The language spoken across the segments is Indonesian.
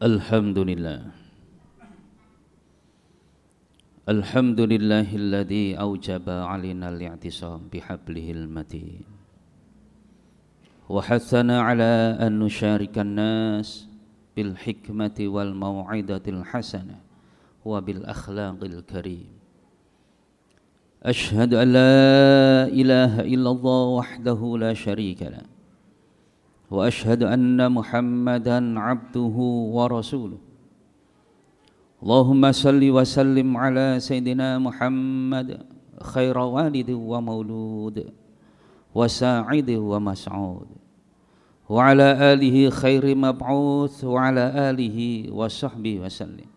Alhamdulillah. Alhamdulillahilladzi aujaba 'alaina al-i'tisam bihablihil matin. Wa hathana 'ala an nusyarikan nas bil hikmati wal mau'izatil hasanah wa bil akhlaqil karim. Ashhadu an la ilaha illallah wahdahu la syarika lah. Wa ashhadu anna Muhammadan 'abduhu wa rasuluh. Allahumma salli wa sallim ala sayyidina Muhammad khaira walid wa maulud wa sa'id wa mas'ud wa ala alihi khairi mab'uth wa ala alihi wa sahbihi wa sallim.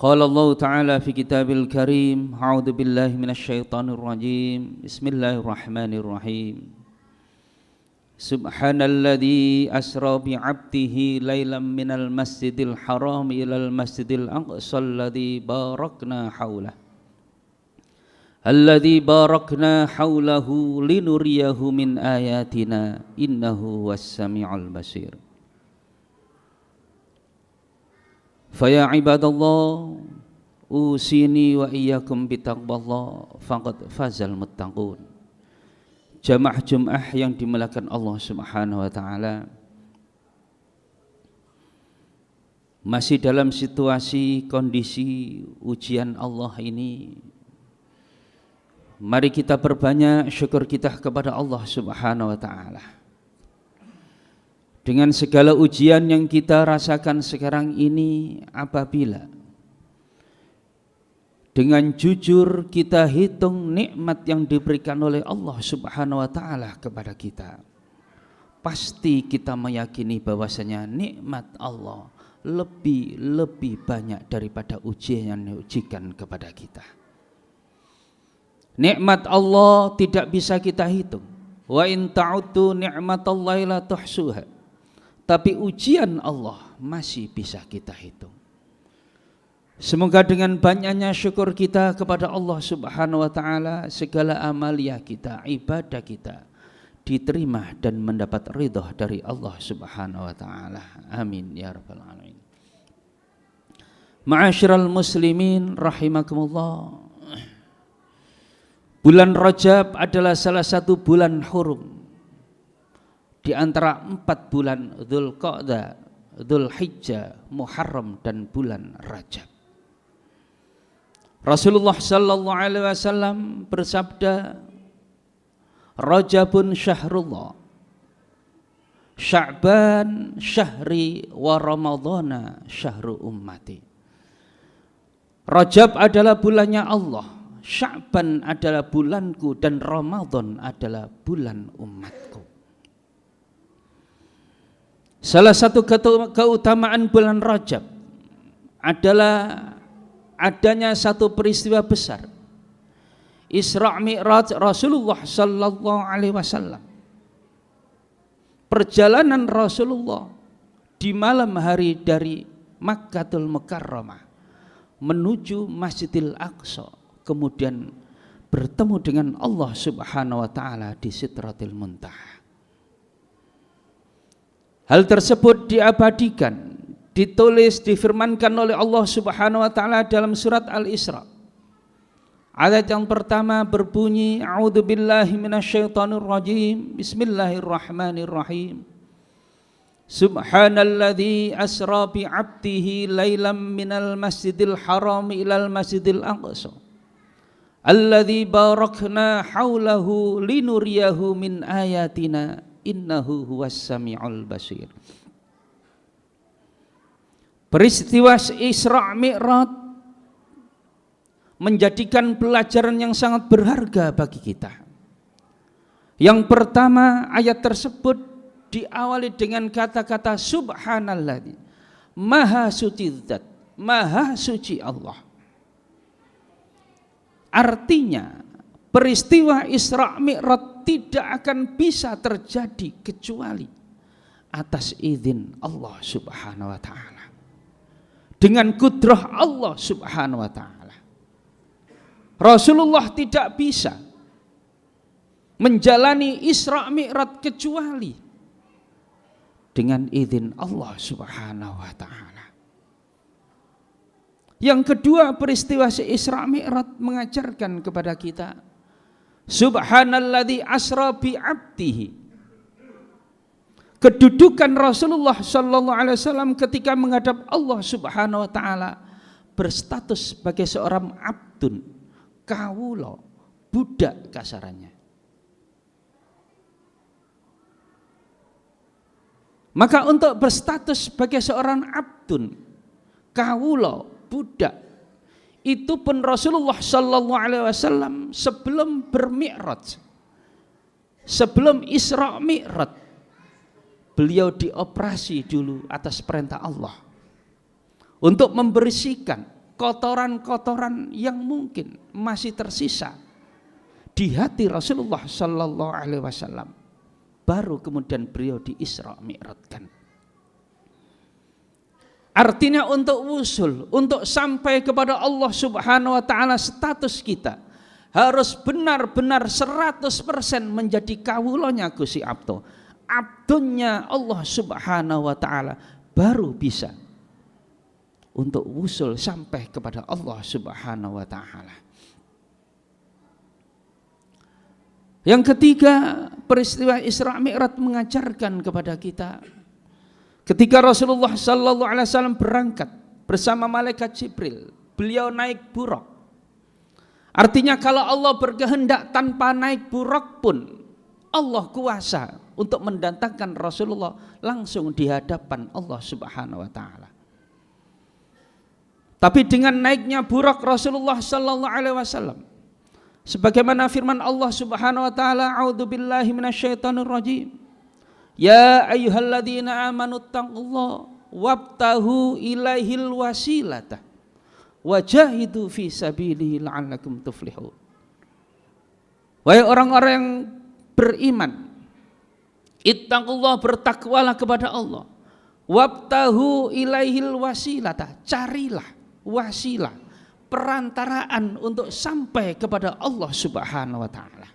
Qala Allah ta'ala fi kitabil karim, a'udzu billahi minasy syaithanir rajim. Bismillahirrahmanirrahim. Subhanalladzi asra bi'abdihi lailam minal masjidil haram ilal masjidil aqsa alladzi barakna haulah linuriyahu min ayatina innahu was-sami'ul basir. Faya ibadallah usini wa iyyakum bitaqwallah faqad fazal muttaqun. Jamaah Jum'ah yang dimuliakan Allah Subhanahu wa taala, masih dalam situasi kondisi ujian Allah ini, mari kita perbanyak syukur kita kepada Allah Subhanahu wa taala. Dengan segala ujian yang kita rasakan sekarang ini, apabila dengan jujur kita hitung nikmat yang diberikan oleh Allah Subhanahu wa taala kepada kita, pasti kita meyakini bahwasanya nikmat Allah lebih banyak daripada ujian yang diujikan kepada kita. Nikmat Allah tidak bisa kita hitung. Wa in ta'uddu ni'matallahi la tuhsuha. Tapi ujian Allah masih bisa kita hitung. Semoga dengan banyaknya syukur kita kepada Allah Subhanahu wa taala, segala amalia kita, ibadah kita diterima dan mendapat ridha dari Allah Subhanahu wa taala. Amin ya rabbal alamin. Ma'asyiral muslimin rahimakumullah. Bulan Rajab adalah salah satu bulan hurum di antara 4 bulan Dzulqa'dah, Dzulhijjah, Muharram dan bulan Rajab. Rasulullah sallallahu alaihi wasallam bersabda, Rajabun syahrullah, Sya'ban syahri wa Ramadhana syahru ummati. Rajab adalah bulannya Allah, Sya'ban adalah bulanku, dan Ramadan adalah bulan umatku. Salah satu keutamaan bulan Rajab adalah adanya satu peristiwa besar, Isra' Mi'raj Rasulullah sallallahu alaihi wasallam. Perjalanan Rasulullah di malam hari dari Makkatul Mukarramah menuju Masjidil Aqsa, kemudian bertemu dengan Allah Subhanahu wa taala di Sidratil Muntaha. Hal tersebut diabadikan, ditulis, difirmankan oleh Allah Subhanahu wa taala dalam surat Al-Isra. Ayat yang pertama berbunyi, A'udzubillahi minasyaitonirrajim. Bismillahirrahmanirrahim. Subhanalladzi asra bi'abdihi lailam minal masjidil haram ilal masjidil aqsa alladzi barakna haulahu linuriyahu min ayatina innahu huwas-sami'ul basir. Peristiwa Isra' Mi'raj menjadikan pelajaran yang sangat berharga bagi kita. Yang pertama, ayat tersebut diawali dengan kata-kata Subhanalladzi, Maha suci Zat, Maha suci Allah. Artinya peristiwa Isra' Mi'raj tidak akan bisa terjadi kecuali atas izin Allah Subhanahu wa taala, dengan kudrah Allah Subhanahu wa taala. Rasulullah tidak bisa menjalani Isra' Mi'raj kecuali dengan izin Allah Subhanahu wa taala. Yang kedua, peristiwa Isra Mi'raj mengajarkan kepada kita subhanalladzi asra bi 'abdihi. Kedudukan Rasulullah sallallahu alaihi wasallam ketika menghadap Allah Subhanahu wa taala berstatus sebagai seorang abdun, kawula, budak kasarannya. Maka untuk berstatus sebagai seorang abdun, kawula, budak, itu pun Rasulullah sallallahu alaihi wasallam sebelum bermi'raj, sebelum Isra Mi'raj, beliau dioperasi dulu atas perintah Allah untuk membersihkan kotoran-kotoran yang mungkin masih tersisa di hati Rasulullah sallallahu alaihi wasallam. Baru kemudian beliau di Isra Mi'rajkan. Artinya untuk wusul, untuk sampai kepada Allah Subhanahu wa taala, status kita harus benar-benar 100% menjadi kawulanya Gusti Abdo, abdunnya Allah Subhanahu wa taala, baru bisa untuk wusul sampai kepada Allah Subhanahu wa taala. Yang ketiga, peristiwa Isra Mi'raj mengajarkan kepada kita ketika Rasulullah sallallahu alaihi wasallam berangkat bersama malaikat Jibril, beliau naik buraq. Artinya kalau Allah berkehendak tanpa naik buraq pun Allah kuasa untuk mendatangkan Rasulullah langsung di hadapan Allah Subhanahu wa taala. Tapi dengan naiknya buraq Rasulullah sallallahu alaihi wasallam, sebagaimana firman Allah Subhanahu wa taala, a'udzubillahi minasyaitonir rajim. Ya ayyuhalladzina amanu taqullaha wabtahu ilaihil wasilata wajahidu fi sabilihi la'allakum tuflihun. Wahai orang-orang yang beriman, ittaqullah, bertakwalah kepada Allah. Wabtahu ilaihil wasilata, carilah wasilah, perantaraan untuk sampai kepada Allah Subhanahu wa taala.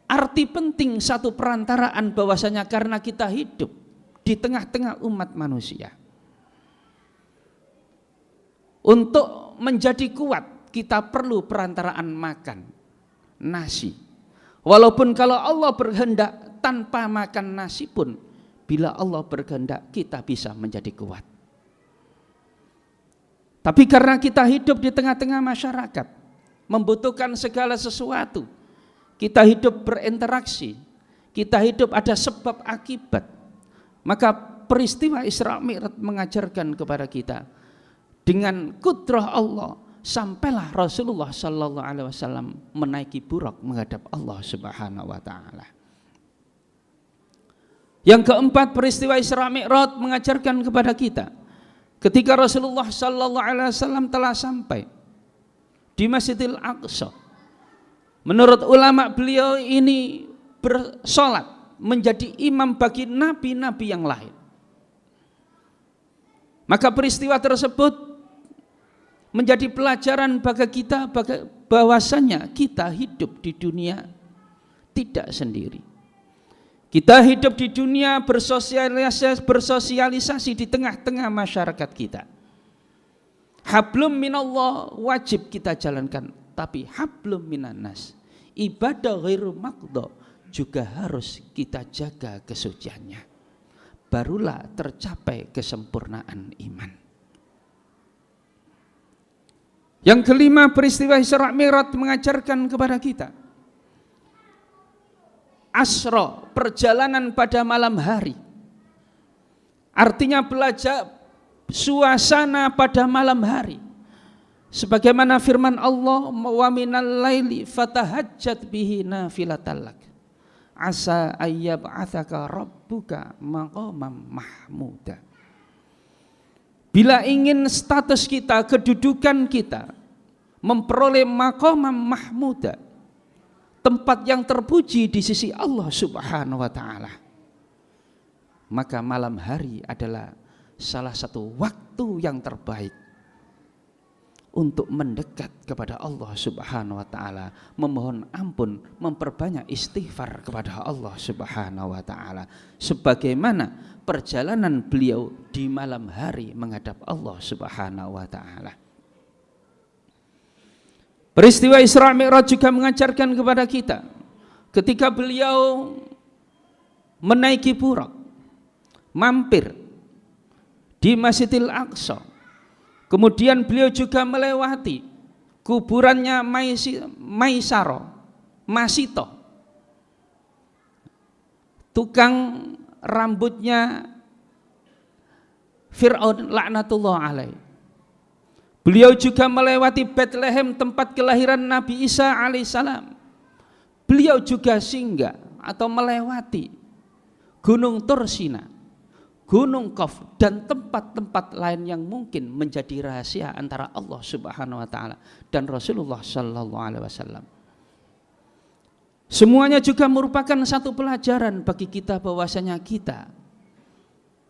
Arti penting satu perantaraan bahwasanya karena kita hidup di tengah-tengah umat manusia. Untuk menjadi kuat kita perlu perantaraan makan nasi. Walaupun kalau Allah berkehendak tanpa makan nasi pun, bila Allah berkehendak kita bisa menjadi kuat. Tapi karena kita hidup di tengah-tengah masyarakat, membutuhkan segala sesuatu, kita hidup berinteraksi, kita hidup ada sebab akibat, maka peristiwa Isra Mi'raj mengajarkan kepada kita dengan kudrah Allah sampailah Rasulullah sallallahu alaihi wasallam menaiki buraq menghadap Allah Subhanahu wa taala. Yang keempat, peristiwa Isra Mi'raj mengajarkan kepada kita ketika Rasulullah sallallahu alaihi wasallam telah sampai di Masjidil Aqsa. Menurut ulama, beliau ini bersolat menjadi imam bagi nabi-nabi yang lain. Maka peristiwa tersebut menjadi pelajaran bagi kita bahwasanya kita hidup di dunia tidak sendiri. Kita hidup di dunia bersosialisasi di tengah-tengah masyarakat kita. Hablum minallah wajib kita jalankan, tapi hablum minannas, ibadah ghairu maqdha, juga harus kita jaga kesuciannya. Barulah tercapai kesempurnaan iman. Yang kelima, peristiwa Isra Mi'raj mengajarkan kepada kita Asra, perjalanan pada malam hari. Artinya belajar suasana pada malam hari. Sebagaimana firman Allah, wa minal laili fatahajjat bihi nafilatan lak asa ayyab'atsaka rabbuka maqaman mahmuda. Bila ingin status kita, kedudukan kita memperoleh maqaman mahmuda, tempat yang terpuji di sisi Allah Subhanahu wa taala, maka malam hari adalah salah satu waktu yang terbaik untuk mendekat kepada Allah Subhanahu wa taala, memohon ampun, memperbanyak istighfar kepada Allah Subhanahu wa taala, sebagaimana perjalanan beliau di malam hari menghadap Allah Subhanahu wa taala. Peristiwa Isra Mi'raj juga mengajarkan kepada kita ketika beliau menaiki Buraq, mampir di Masjidil Aqsa. Kemudian beliau juga melewati kuburannya Maisaro, Masito, tukang rambutnya Fir'aun laknatullah alaih. Beliau juga melewati Bethlehem, tempat kelahiran Nabi Isa alaihissalam. Beliau juga singgah atau melewati Gunung Tursina, Gunung Qaf, dan tempat-tempat lain yang mungkin menjadi rahasia antara Allah Subhanahu wa taala dan Rasulullah sallallahu alaihi wasallam. Semuanya juga merupakan satu pelajaran bagi kita bahwasanya kita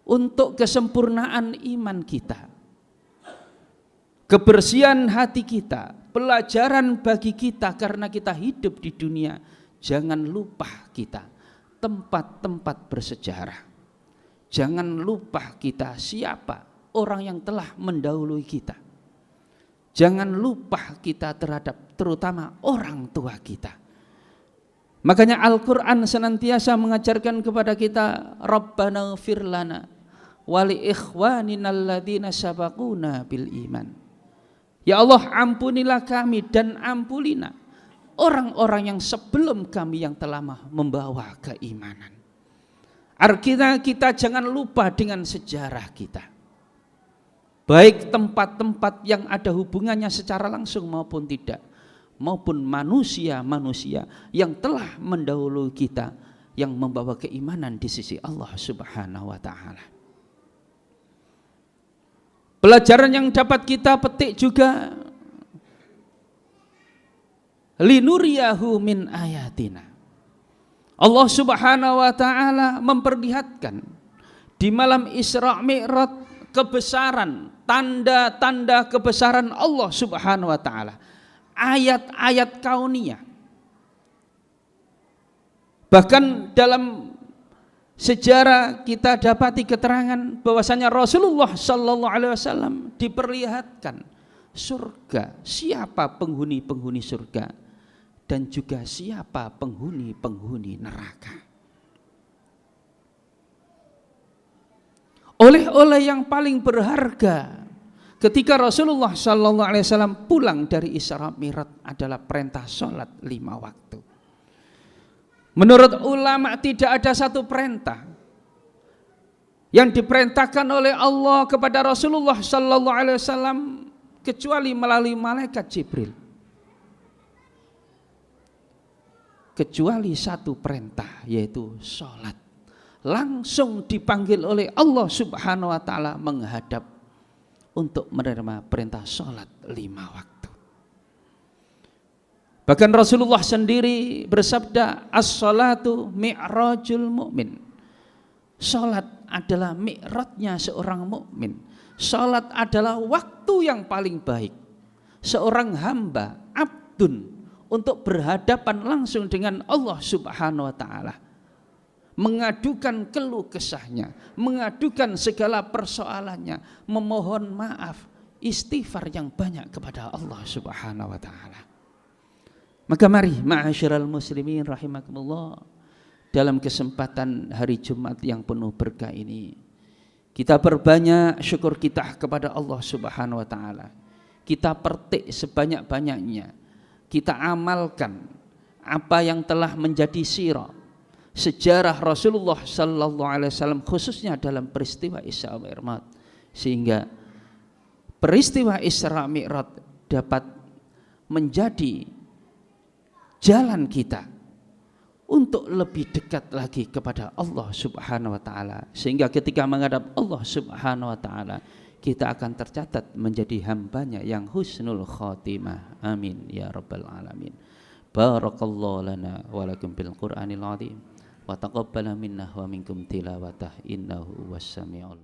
untuk kesempurnaan iman kita, kebersihan hati kita, pelajaran bagi kita karena kita hidup di dunia. Jangan lupa kita tempat-tempat bersejarah. Jangan lupa kita siapa orang yang telah mendahului kita. Jangan lupa kita terhadap terutama orang tua kita. Makanya Al-Quran senantiasa mengajarkan kepada kita, Rabbana ighfir lana wa li ikhwanina alladzina sabaquna bil iman. Ya Allah, ampunilah kami dan ampunilah orang-orang yang sebelum kami yang telah membawa keimanan. Artinya kita jangan lupa dengan sejarah kita, baik tempat-tempat yang ada hubungannya secara langsung maupun tidak, maupun manusia-manusia yang telah mendahului kita yang membawa keimanan di sisi Allah Subhanahu wa taala. Pelajaran yang dapat kita petik juga, linuriyahu min ayatina. Allah Subhanahu wa taala memperlihatkan di malam Isra Mi'raj kebesaran, tanda-tanda kebesaran Allah Subhanahu wa taala, ayat-ayat kauniyah. Bahkan dalam sejarah kita dapati keterangan bahwasanya Rasulullah sallallahu alaihi wasallam diperlihatkan surga, siapa penghuni-penghuni surga, dan juga siapa penghuni-penghuni neraka. Oleh-oleh yang paling berharga ketika Rasulullah sallallahu alaihi wasallam pulang dari Isra Mi'raj adalah perintah sholat 5 waktu. Menurut ulama tidak ada satu perintah yang diperintahkan oleh Allah kepada Rasulullah sallallahu alaihi wasallam kecuali melalui malaikat Jibril. Kecuali satu perintah, yaitu sholat. Langsung dipanggil oleh Allah Subhanahu wa taala menghadap untuk menerima perintah sholat 5 waktu. Bahkan Rasulullah sendiri bersabda, as-sholatu mi'rajul mu'min. Sholat adalah mi'rajnya seorang mukmin. Sholat adalah waktu yang paling baik seorang hamba, abdun, untuk berhadapan langsung dengan Allah Subhanahu wa taala, mengadukan keluh kesahnya, mengadukan segala persoalannya, memohon maaf, istighfar yang banyak kepada Allah Subhanahu wa taala. Maka mari ma'asyiral muslimin rahimakumullah, dalam kesempatan hari Jumat yang penuh berkah ini, kita perbanyak syukur kita kepada Allah Subhanahu wa taala. Kita petik sebanyak-banyaknya, kita amalkan apa yang telah menjadi sirah sejarah Rasulullah sallallahu alaihi wasallam, khususnya dalam peristiwa Isra Mi'raj, sehingga peristiwa Isra Mi'raj dapat menjadi jalan kita untuk lebih dekat lagi kepada Allah Subhanahu wa taala, sehingga ketika menghadap Allah Subhanahu wa taala kita akan tercatat menjadi hambanya yang husnul khotimah. Amin ya rabbal alamin. Barakallahu lana wa lakum bil Qur'anil azim wa taqabbala minna wa minkum tilawatah innahu was samiul